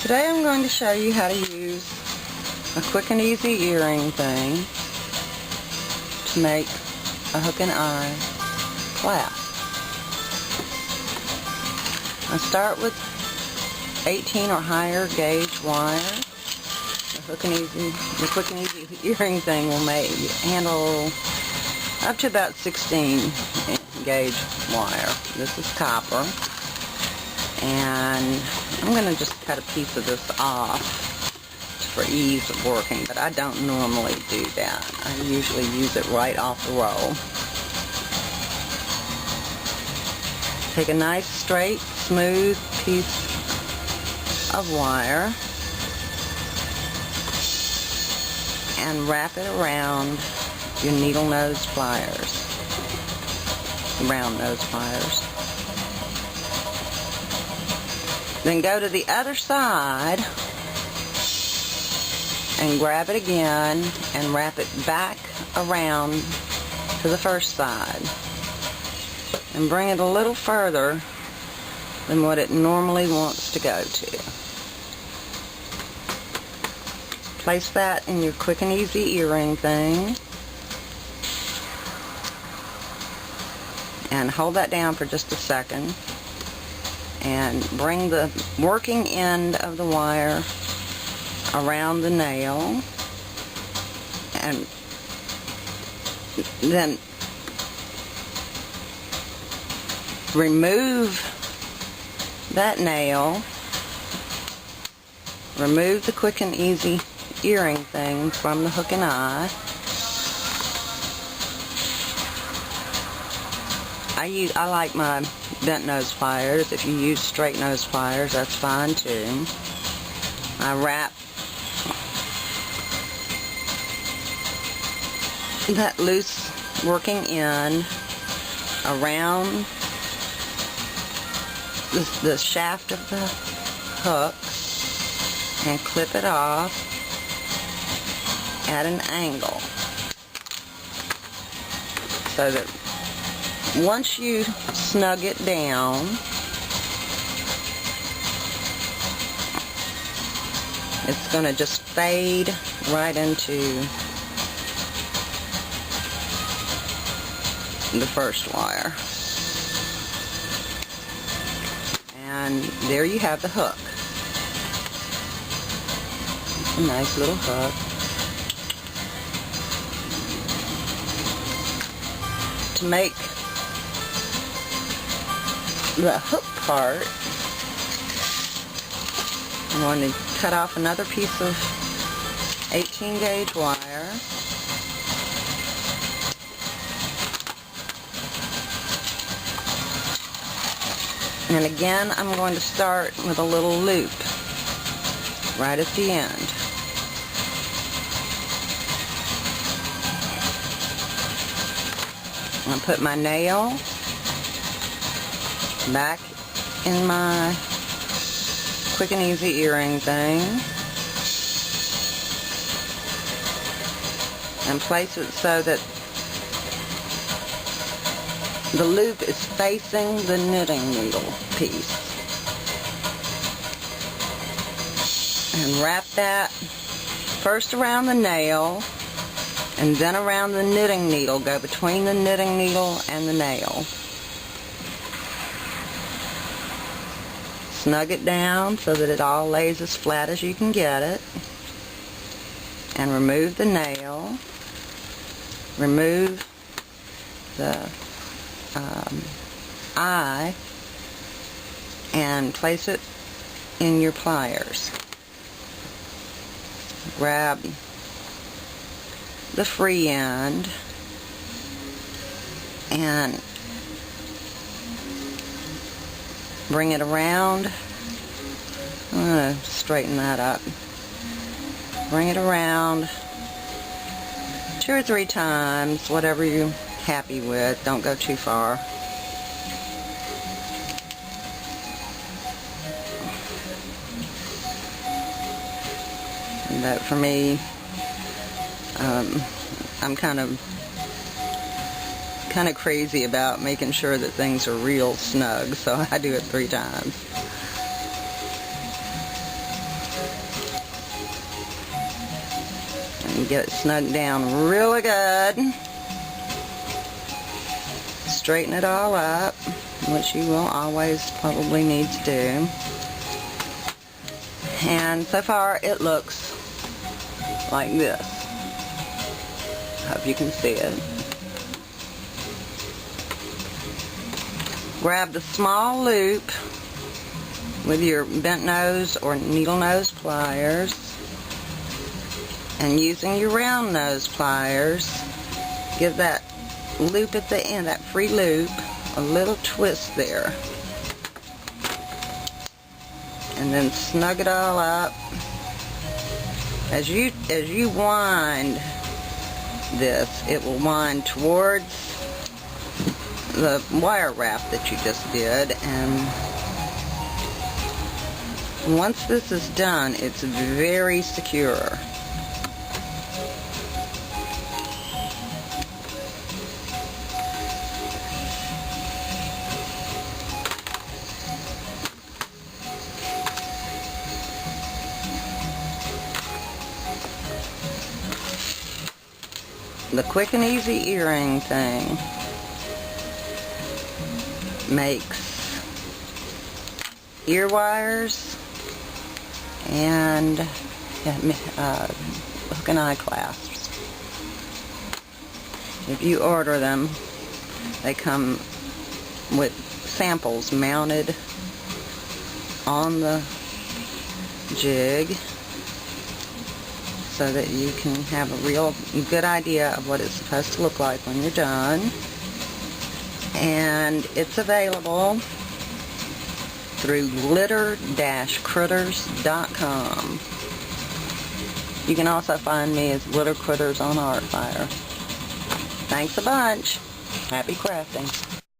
Today I'm going to show you how to use a quick and easy earring thing to make a hook and eye clasp. I start with 18 or higher gauge wire. The quick and easy earring thing will handle up to about 16 gauge wire. This is copper, and I'm going to just cut a piece of this off for ease of working, but I don't normally do that. I usually use it right off the roll. Take a nice, straight, smooth piece of wire and wrap it around your needle nose pliers, round nose pliers. Then go to the other side and grab it again and wrap it back around to the first side and bring it a little further than what it normally wants to go to. Place that in your quick and easy earring thing and hold that down for just a second and bring the working end of the wire around the nail, and then remove that nail, remove the quick and easy earring thing from the hook and eye. I like my bent nose pliers. If you use straight nose pliers, that's fine too. I wrap that loose working end around the shaft of the hook and clip it off at an angle, so that once you snug it down, it's going to just fade right into the first wire. And there you have the hook. It's a nice little hook. To make the hook part, I'm going to cut off another piece of 18 gauge wire, and again I'm going to start with a little loop right at the end. I'm going to put my nail back in my quick and easy earring thing and place it so that the loop is facing the knitting needle piece, and wrap that first around the nail and then around the knitting needle. Go between the knitting needle and the nail. Snug it down so that it all lays as flat as you can get it, and remove the nail, remove the eye, and place it in your pliers. Grab the free end and bring it around. I'm going to straighten that up. Bring it around 2 or 3 times, whatever you're happy with. Don't go too far. And that, for me, I'm kind of crazy about making sure that things are real snug, so I do it 3 times. and get it snugged down really good. Straighten it all up, which you will always probably need to do. And so far it looks like this. Hope you can see it. Grab the small loop with your bent nose or needle nose pliers, and using your round nose pliers, give that loop at the end, that free loop, a little twist there, and then snug it all up. As you wind this, it will wind towards the wire wrap that you just did, and once this is done, it's very secure. The quick and easy earring thing makes ear wires and hook and eye clasps. If you order them, they come with samples mounted on the jig so that you can have a real good idea of what it's supposed to look like when you're done. And it's available through glitter-critters.com. You can also find me as Glitter Critters on Artfire. Thanks a bunch. Happy crafting.